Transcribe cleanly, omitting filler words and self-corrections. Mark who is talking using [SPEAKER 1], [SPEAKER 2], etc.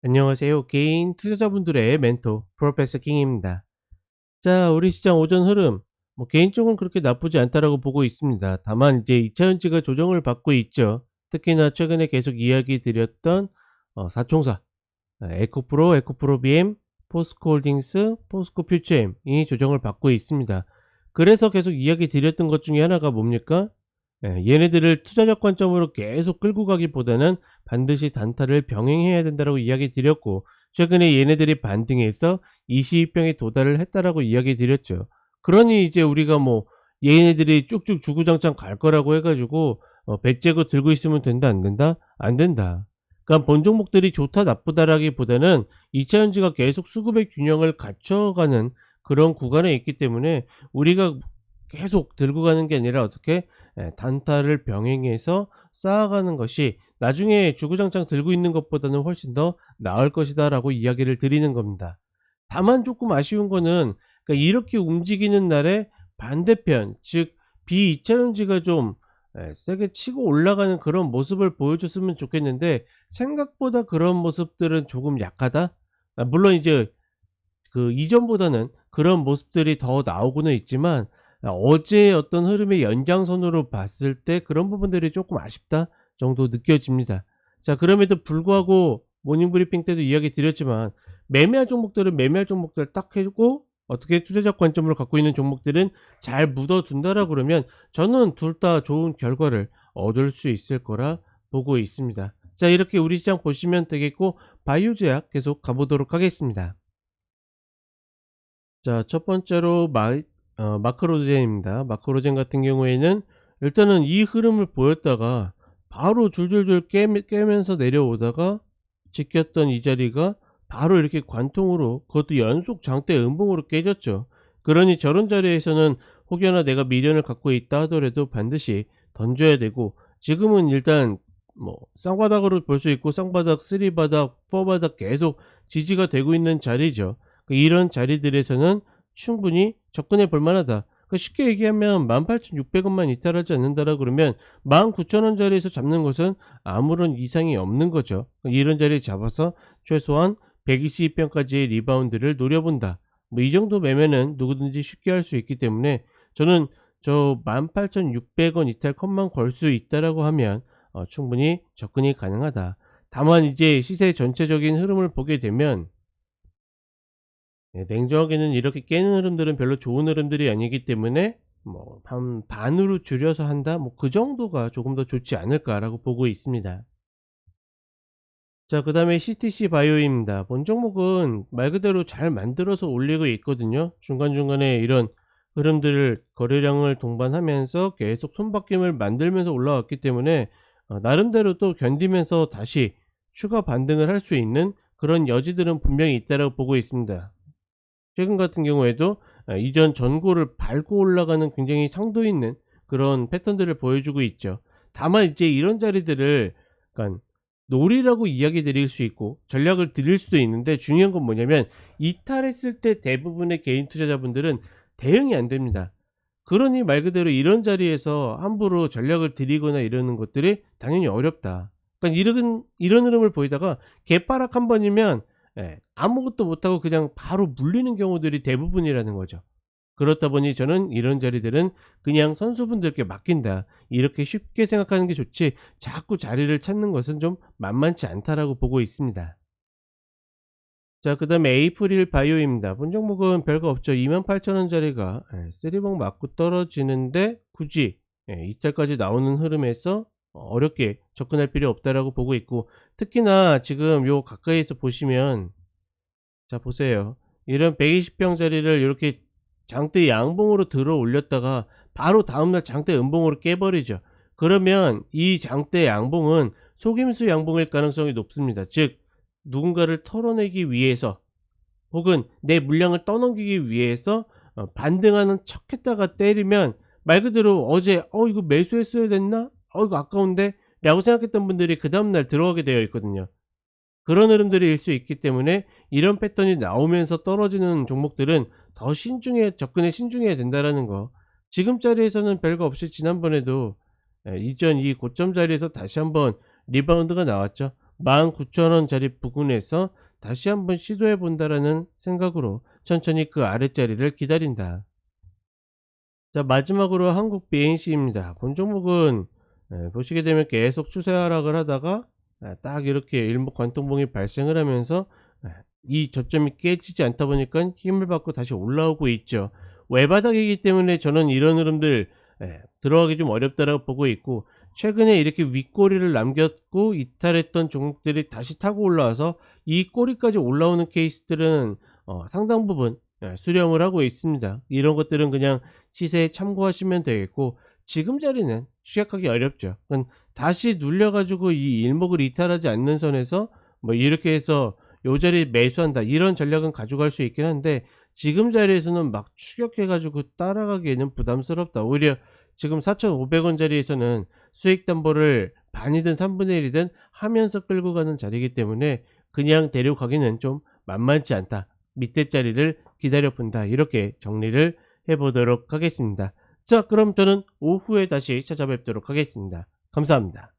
[SPEAKER 1] 안녕하세요. 개인 투자자분들의 멘토 프로페서 킹입니다. 자, 우리 시장 오전 흐름 개인적으로는 그렇게 나쁘지 않다라고 보고 있습니다. 다만 이제 2차전지가 조정을 받고 있죠. 특히나 최근에 계속 이야기 드렸던 사총사 에코프로, 에코프로비엠, 포스코홀딩스, 포스코퓨처엠이 조정을 받고 있습니다. 그래서 계속 이야기 드렸던 것 중에 하나가 뭡니까? 얘네들을 투자적 관점으로 계속 끌고 가기보다는 반드시 단타를 병행해야 된다라고 이야기 드렸고, 최근에 얘네들이 반등해서 22평에 도달을 했다라고 이야기 드렸죠. 그러니 이제 우리가 얘네들이 쭉쭉 주구장창 갈 거라고 해가지고 배째고 들고 있으면 된다 안 된다? 안 된다. 그러니까 본 종목들이 좋다 나쁘다라기보다는 2차전지가 계속 수급의 균형을 갖춰가는 그런 구간에 있기 때문에 우리가 계속 들고 가는 게 아니라 어떻게 단타를 병행해서 쌓아가는 것이 나중에 주구장창 들고 있는 것보다는 훨씬 더 나을 것이다 라고 이야기를 드리는 겁니다. 다만 조금 아쉬운 거는, 그러니까 이렇게 움직이는 날에 반대편, 즉 B2차전지가 좀 세게 치고 올라가는 그런 모습을 보여줬으면 좋겠는데, 생각보다 그런 모습들은 조금 약하다. 물론 이제 그 이전보다는 그런 모습들이 더 나오고는 있지만, 어제의 어떤 흐름의 연장선으로 봤을 때 그런 부분들이 조금 아쉽다 정도 느껴집니다. 자, 그럼에도 불구하고 모닝브리핑 때도 이야기 드렸지만, 매매할 종목들은 매매할 종목들 딱 해고, 어떻게 투자적 관점으로 갖고 있는 종목들은 잘 묻어둔다라 그러면 저는 둘 다 좋은 결과를 얻을 수 있을 거라 보고 있습니다. 자, 이렇게 우리 시장 보시면 되겠고, 바이오 제약 계속 가보도록 하겠습니다. 자, 첫 번째로 마크로젠입니다. 마크로젠 같은 경우에는 일단은 이 흐름을 보였다가 바로 줄줄줄 깨면서 내려오다가 지켰던 이 자리가 바로 이렇게 관통으로, 그것도 연속 장대 음봉으로 깨졌죠. 그러니 저런 자리에서는 혹여나 내가 미련을 갖고 있다 하더라도 반드시 던져야 되고, 지금은 일단 쌍바닥으로 볼 수 있고, 쌍바닥, 쓰리바닥, 포바닥 계속 지지가 되고 있는 자리죠. 이런 자리들에서는 충분히 접근해 볼 만하다. 쉽게 얘기하면 18,600원만 이탈하지 않는다라 그러면 19,000원 자리에서 잡는 것은 아무런 이상이 없는 거죠. 이런 자리에 잡아서 최소한 122평까지의 리바운드를 노려본다. 이 정도 매매는 누구든지 쉽게 할 수 있기 때문에 저는 저 18,600원 이탈 컷만 걸 수 있다라고 하면 충분히 접근이 가능하다. 다만 이제 시세 전체적인 흐름을 보게 되면, 냉정하게는 이렇게 깨는 흐름들은 별로 좋은 흐름들이 아니기 때문에 반으로 줄여서 한다? 그 정도가 조금 더 좋지 않을까라고 보고 있습니다. 자, 그 다음에 CTC 바이오입니다. 본 종목은 말 그대로 잘 만들어서 올리고 있거든요. 중간중간에 이런 흐름들을, 거래량을 동반하면서 계속 손바뀜을 만들면서 올라왔기 때문에 나름대로 또 견디면서 다시 추가 반등을 할 수 있는 그런 여지들은 분명히 있다고 보고 있습니다. 최근 같은 경우에도 이전 전고를 밟고 올라가는 굉장히 상도 있는 그런 패턴들을 보여주고 있죠. 다만 이제 이런 자리들을, 그러니까 놀이라고 이야기 드릴 수 있고 전략을 드릴 수도 있는데, 중요한 건 뭐냐면 이탈했을 때 대부분의 개인 투자자분들은 대응이 안 됩니다. 그러니 말 그대로 이런 자리에서 함부로 전략을 드리거나 이러는 것들이 당연히 어렵다. 그러니까 이런 흐름을 보이다가 개파락 한 번이면 아무것도 못하고 그냥 바로 물리는 경우들이 대부분이라는 거죠. 그렇다 보니 저는 이런 자리들은 그냥 선수분들께 맡긴다, 이렇게 쉽게 생각하는 게 좋지, 자꾸 자리를 찾는 것은 좀 만만치 않다라고 보고 있습니다. 자, 그 다음에 에이프릴 바이오입니다. 본 종목은 별거 없죠. 28,000원짜리가 쓰리봉 맞고 떨어지는데 굳이 이탈까지 나오는 흐름에서 어렵게 접근할 필요 없다라고 보고 있고, 특히나 지금 요 가까이에서 보시면, 자 보세요. 이런 120평짜리를 이렇게 장대 양봉으로 들어 올렸다가 바로 다음날 장대 음봉으로 깨버리죠. 그러면 이 장대 양봉은 속임수 양봉일 가능성이 높습니다. 즉 누군가를 털어내기 위해서, 혹은 내 물량을 떠넘기기 위해서 반등하는 척 했다가 때리면, 말 그대로 어제 이거 매수했어야 됐나? 이거 아까운데? 라고 생각했던 분들이 그 다음날 들어가게 되어 있거든요. 그런 흐름들일 수 있기 때문에 이런 패턴이 나오면서 떨어지는 종목들은 더 접근에 신중해야 된다라는 거. 지금 자리에서는 별거 없이 지난번에도 이전 이 고점 자리에서 다시 한번 리바운드가 나왔죠. 19,000원짜리 부근에서 다시 한번 시도해 본다라는 생각으로 천천히 그 아랫자리를 기다린다. 자, 마지막으로 한국 BNC입니다. 본 종목은 보시게 되면 계속 추세 하락을 하다가 딱 이렇게 일목관통봉이 발생을 하면서 이 저점이 깨지지 않다 보니까 힘을 받고 다시 올라오고 있죠. 외바닥이기 때문에 저는 이런 흐름들 들어가기 좀 어렵다라고 보고 있고, 최근에 이렇게 윗꼬리를 남겼고 이탈했던 종목들이 다시 타고 올라와서 이 꼬리까지 올라오는 케이스들은 상당 부분 수렴을 하고 있습니다. 이런 것들은 그냥 시세에 참고하시면 되겠고, 지금 자리는 취약하기 어렵죠. 다시 눌려 가지고 이 일목을 이탈하지 않는 선에서 뭐 이렇게 해서 요 자리에 매수한다, 이런 전략은 가져갈 수 있긴 한데, 지금 자리에서는 막 추격해 가지고 따라가기에는 부담스럽다. 오히려 지금 4,500원 자리에서는 수익 담보를 반이든 3분의 1이든 하면서 끌고 가는 자리이기 때문에 그냥 데려가기는 좀 만만치 않다. 밑에 자리를 기다려 본다. 이렇게 정리를 해 보도록 하겠습니다. 자, 그럼 저는 오후에 다시 찾아뵙도록 하겠습니다. 감사합니다.